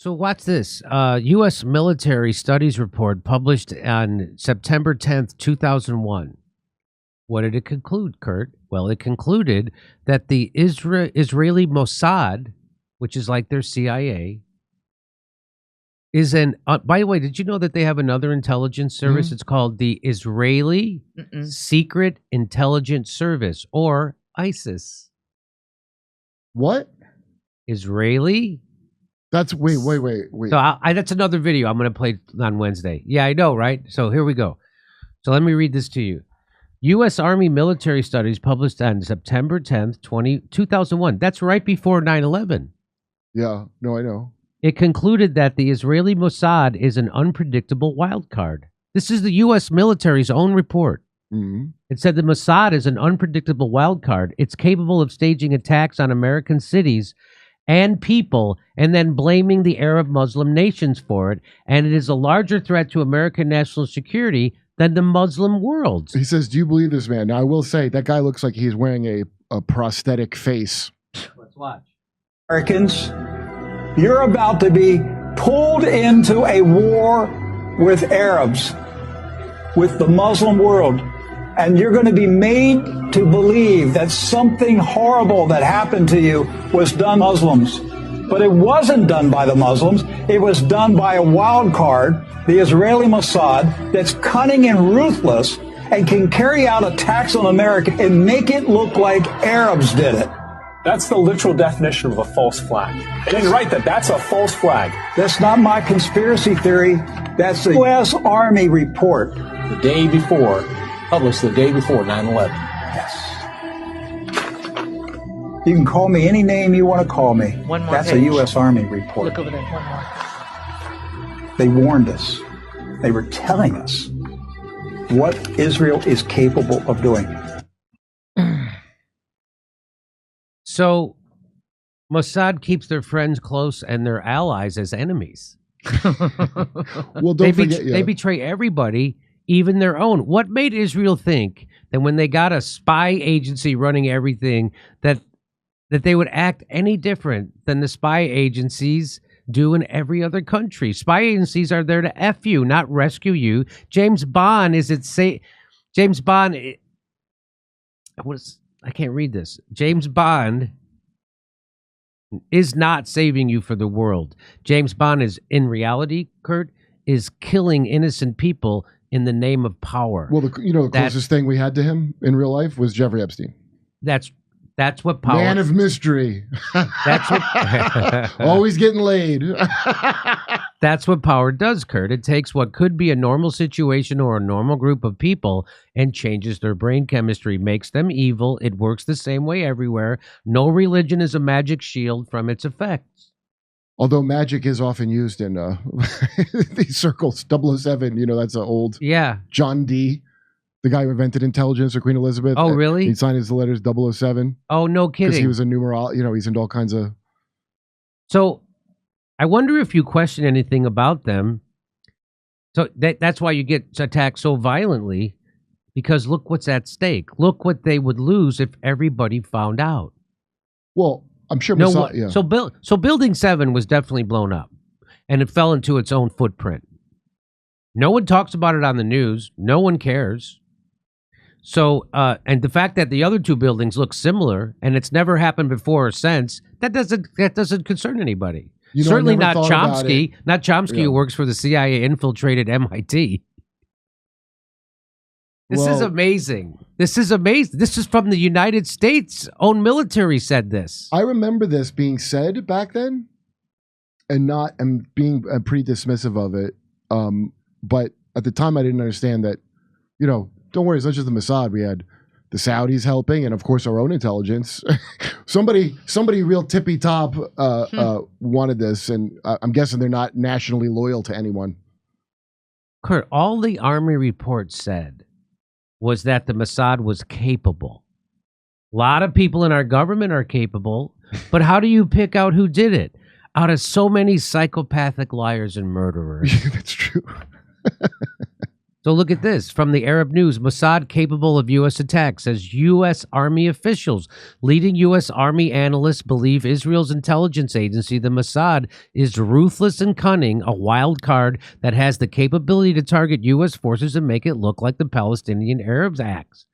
So watch this. U.S. military studies report published on September 10th, 2001. What did it conclude, Kurt? Well, it concluded that the Israeli Mossad, which is like their CIA, is an... by the way, did you know that they have another intelligence service? Mm-hmm. It's called the Israeli Secret Intelligence Service, or ISIS. What? Israeli... That's wait. So that's another video I'm going to play on Wednesday. Yeah, I know, right? So here we go. So let me read this to you. U.S. Army military studies published on September 10th, 2001. That's right before 9/11. Yeah, no, I know. It concluded that the Israeli Mossad is an unpredictable wild card. This is the U.S. military's own report. Mm-hmm. It said the Mossad is an unpredictable wild card. It's capable of staging attacks on American cities and people, and then blaming the Arab Muslim nations for it. And it is a larger threat to American national security than the Muslim world. He says, do you believe this man? Now, I will say, that guy looks like he's wearing a prosthetic face. Let's watch. Americans, you're about to be pulled into a war with Arabs, with the Muslim world. And you're going to be made to believe that something horrible that happened to you was done by Muslims. But it wasn't done by the Muslims. It was done by a wild card, the Israeli Mossad, that's cunning and ruthless and can carry out attacks on America and make it look like Arabs did it. That's the literal definition of a false flag. They didn't write that. That's a false flag. That's not my conspiracy theory. That's the U.S. Army report. The day before. Published the day before 9/11. Yes. You can call me any name you want to call me. One more That's page. A U.S. Army report. Look over there. One more. They warned us. They were telling us what Israel is capable of doing. So Mossad keeps their friends close and their allies as enemies. Well, don't forget, they betray everybody, even their own. What made Israel think that when they got a spy agency running everything, that they would act any different than the spy agencies do in every other country? Spy agencies are there to F you, not rescue you. James Bond James Bond, I can't read this. James Bond is not saving you for the world. James Bond is, in reality, Kurt, is killing innocent people in the name of power. Well, the closest thing we had to him in real life was Jeffrey Epstein. That's what power. Man of mystery. That's what always getting laid. That's what power does, Kurt. It takes what could be a normal situation or a normal group of people and changes their brain chemistry, makes them evil. It works the same way everywhere. No religion is a magic shield from its effects. Although magic is often used in these circles. 007, that's an old John Dee, the guy who invented intelligence, or Queen Elizabeth. Oh, really? He signed his letters 007. Oh, no kidding. Because he was a numerologist, he's into all kinds of... So I wonder if you question anything about them. So that's why you get attacked so violently, because look what's at stake. Look what they would lose if everybody found out. Well, I'm sure. So Building 7 was definitely blown up, and it fell into its own footprint. No one talks about it on the news. No one cares. So, and the fact that the other two buildings look similar and it's never happened before or since, that doesn't concern anybody. Certainly not Chomsky. Not Chomsky, who works for the CIA, infiltrated MIT. This is amazing. This is amazing. This is from the United States. Own military said this. I remember this being said back then, and being pretty dismissive of it. But at the time, I didn't understand that. Don't worry, it's not just the Mossad. We had the Saudis helping, and of course our own intelligence. somebody real tippy top wanted this, and I'm guessing they're not nationally loyal to anyone. Kurt, all the Army report said was that the Mossad was capable. A lot of people in our government are capable, but how do you pick out who did it? Out of so many psychopathic liars and murderers. That's true. So look at this. From the Arab News, Mossad capable of U.S. attacks, says U.S. Army officials. Leading U.S. Army analysts believe Israel's intelligence agency, the Mossad, is ruthless and cunning, a wild card that has the capability to target U.S. forces and make it look like the Palestinian Arabs acts.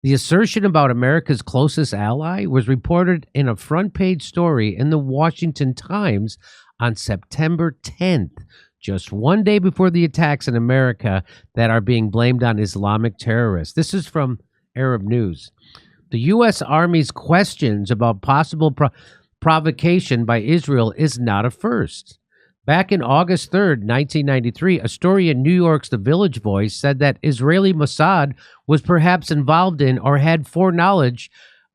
The assertion about America's closest ally was reported in a front-page story in the Washington Times on September 10th. Just one day before the attacks in America that are being blamed on Islamic terrorists. This is from Arab News. The U.S. Army's questions about possible provocation by Israel is not a first. Back in August 3rd, 1993, a story in New York's The Village Voice said that Israeli Mossad was perhaps involved in or had foreknowledge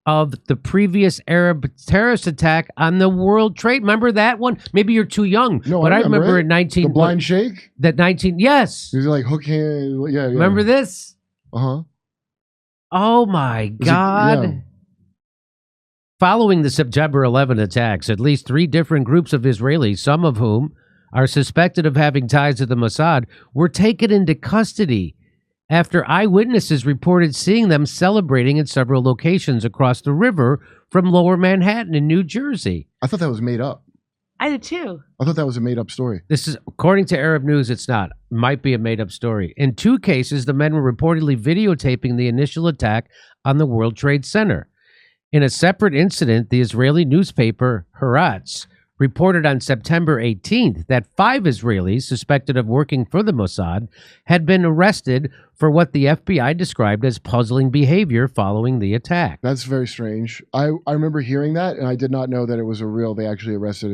of the previous Arab terrorist attack on the World Trade. Remember that one? Maybe you're too young. No, but I remember it. in 19... The blind shake? Yes. He's like hook hand. Yeah. Remember this? Uh-huh. Oh, my God. Following the September 11 attacks, at least 3 different groups of Israelis, some of whom are suspected of having ties to the Mossad, were taken into custody after eyewitnesses reported seeing them celebrating in several locations across the river from Lower Manhattan in New Jersey. I thought that was made up. I did too. I thought that was a made-up story. This is, according to Arab News, it's not. Might be a made-up story. In 2 cases, the men were reportedly videotaping the initial attack on the World Trade Center. In a separate incident, the Israeli newspaper Haaretz reported on September 18th that 5 Israelis suspected of working for the Mossad had been arrested for what the FBI described as puzzling behavior following the attack. That's very strange. I remember hearing that, and I did not know that it was a real. They actually arrested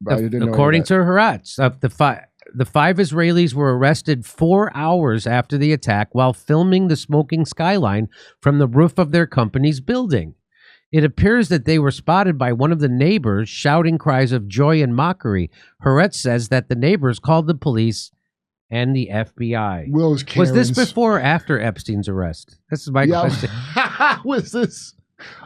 I didn't know. According to Haaretz, the 5 Israelis were arrested 4 hours after the attack while filming the smoking skyline from the roof of their company's building. It appears that they were spotted by one of the neighbors shouting cries of joy and mockery. Haaretz says that the neighbors called the police and the FBI. Was this before or after Epstein's arrest? This is my question. Was this?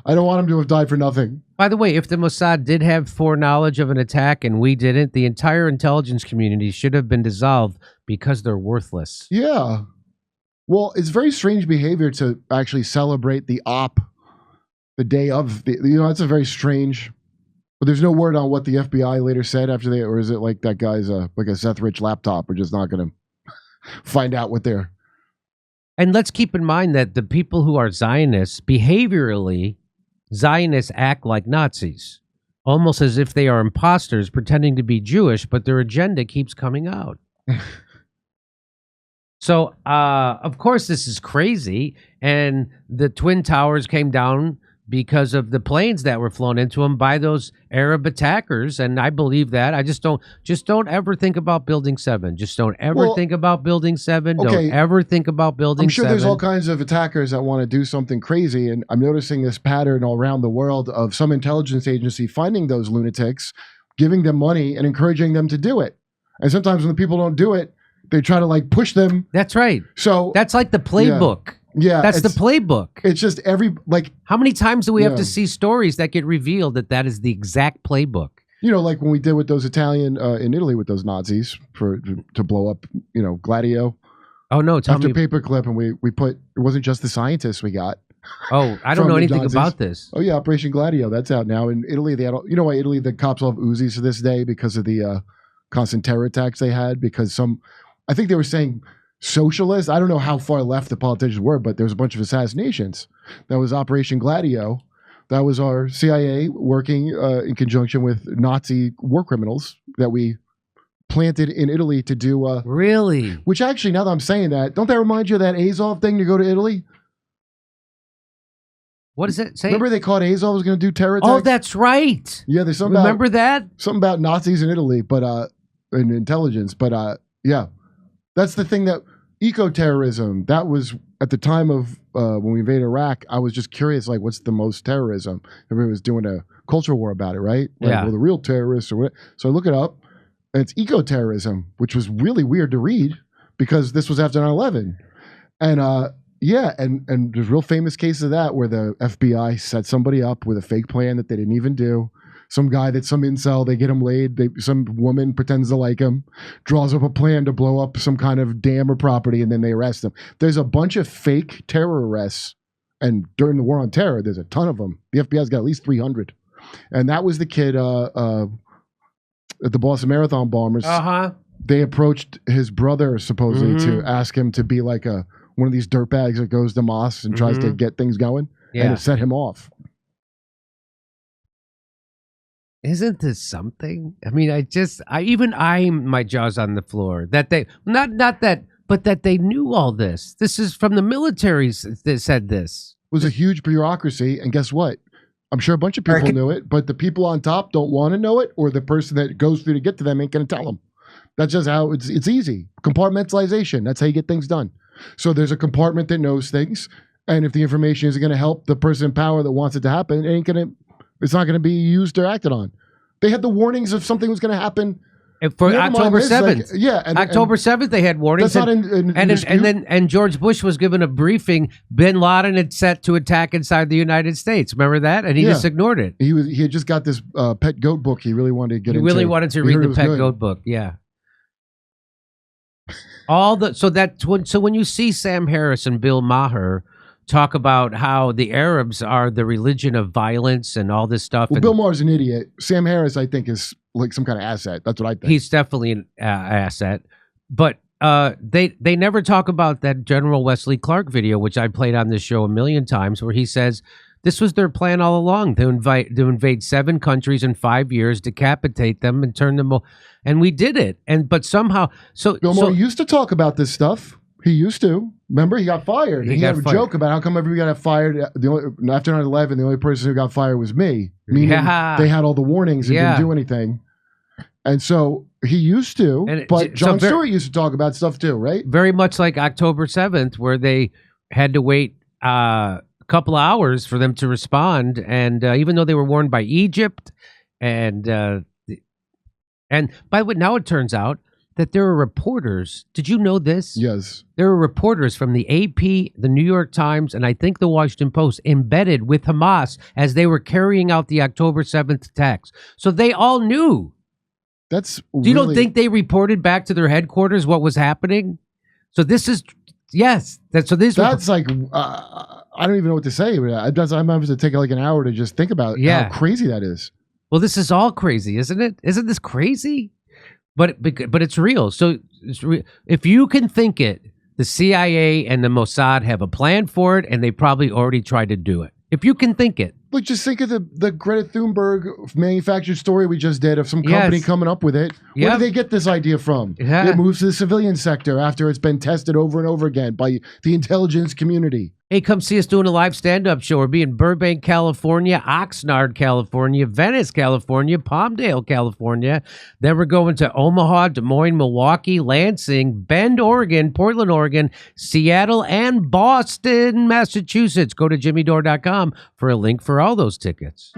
I don't want him to have died for nothing. By the way, if the Mossad did have foreknowledge of an attack and we didn't, the entire intelligence community should have been dissolved because they're worthless. Yeah. Well, it's very strange behavior to actually celebrate the op the day of the, that's a very strange, but there's no word on what the FBI later said after they, or is it like that guy's like a Seth Rich laptop? We're just not going to find out what they're. And let's keep in mind that the people who are Zionists, behaviorally, Zionists act like Nazis, almost as if they are imposters pretending to be Jewish, but their agenda keeps coming out. So, of course, this is crazy. And the Twin Towers came down because of the planes that were flown into them by those Arab attackers, and I believe that. I just don't ever think about Building 7. Just don't ever think about Building 7. Okay. Don't ever think about Building 7. I'm sure there's all kinds of attackers that want to do something crazy, and I'm noticing this pattern all around the world of some intelligence agency finding those lunatics, giving them money, and encouraging them to do it. And sometimes when the people don't do it, they try to like push them. That's right. So that's like the playbook. Yeah, that's the playbook. It's just how many times do we have to see stories that get revealed that is the exact playbook? Like when we did with those Italian in Italy with those Nazis to blow up, Gladio. Oh no! After Paperclip, and we put, it wasn't just the scientists we got. Oh, I don't know anything about this. Oh yeah, Operation Gladio, that's out now in Italy. They had, why Italy, the cops all have Uzis to this day because of the constant terror attacks they had, because I think they were saying socialists. I don't know how far left the politicians were, but there was a bunch of assassinations. That was Operation Gladio. That was our CIA working in conjunction with Nazi war criminals that we planted in Italy to do. Really? Which actually, now that I'm saying that, don't that remind you of that Azov thing to go to Italy? What does it say? Remember they caught Azov was going to do terror attacks? Oh, that's right. Yeah, there's something. Remember that? Something about Nazis in Italy, but in intelligence, but yeah. That's the thing, that eco-terrorism, that was at the time of when we invaded Iraq. I was just curious, like, what's the most terrorism? Everybody was doing a culture war about it, right? Like, yeah. Well, the real terrorists or what? So I look it up, and it's eco-terrorism, which was really weird to read because this was after 9/11. And yeah, and there's real famous cases of that where the FBI set somebody up with a fake plan that they didn't even do some guy that's some incel. They get him laid. Some woman pretends to like him, draws up a plan to blow up some kind of dam or property, and then they arrest him. There's a bunch of fake terror arrests, and during the war on terror, there's a ton of them. The FBI's got at least 300, and that was the kid at the Boston Marathon bombers. They approached his brother supposedly to ask him to be like one of these dirtbags that goes to Moss and tries to get things going, and it set him off. Isn't this something? I mean, I'm my jaw's on the floor that they not that, but that they knew all this. This is from the military that said this. It was a huge bureaucracy, and guess what? I'm sure a bunch of people knew it, but the people on top don't want to know it, or the person that goes through to get to them ain't going to tell them. That's just how it's easy. Compartmentalization. That's how you get things done. So there's a compartment that knows things, and if the information isn't going to help the person in power that wants it to happen, it's not going to be used or acted on. They had the warnings if something was going to happen. For October 7th. Like, October 7th, they had warnings. That's not and George Bush was given a briefing. Bin Laden had set to attack inside the United States. Remember that? And he just ignored it. He had just got this pet goat book he really wanted to get into. He really wanted to read the pet goat book. Yeah. So when you see Sam Harris and Bill Maher talk about how the Arabs are the religion of violence and all this stuff. Well, Bill Maher's an idiot. Sam Harris, I think, is like some kind of asset. That's what I think. He's definitely an asset. But they never talk about that General Wesley Clark video, which I played on this show a million times, where he says this was their plan all along, to invade 7 countries in 5 years, decapitate them, and turn them. And we did it. But somehow, Bill Maher used to talk about this stuff. He used to. Remember, he got fired. He had a joke about how come everybody got fired. After 9/11, the only person who got fired was me. Meaning they had all the warnings and didn't do anything. And so he used to. But Jon Stewart used to talk about stuff too, right? Very much like October 7th, where they had to wait a couple of hours for them to respond. And even though they were warned by Egypt, and by the way, now it turns out that there are reporters. Did you know this? Yes. There are reporters from the AP, the New York Times, and I think the Washington Post embedded with Hamas as they were carrying out the October 7th attacks. So they all knew. You don't think they reported back to their headquarters what was happening? So this is, yes. That's like, I don't even know what to say. I'm having to take like an hour to just think about how crazy that is. Well, this is all crazy, isn't it? Isn't this crazy? But it's real. So if you can think it, the CIA and the Mossad have a plan for it, and they probably already tried to do it. If you can think it. Look, just think of the Greta Thunberg manufactured story we just did of some company coming up with it. Where did they get this idea from? It moves to the civilian sector after it's been tested over and over again by the intelligence community. Hey, come see us doing a live stand-up show. We'll be in Burbank, California, Oxnard, California, Venice, California, Palmdale, California. Then we're going to Omaha, Des Moines, Milwaukee, Lansing, Bend, Oregon, Portland, Oregon, Seattle, and Boston, Massachusetts. Go to jimmydore.com for a link for all those tickets.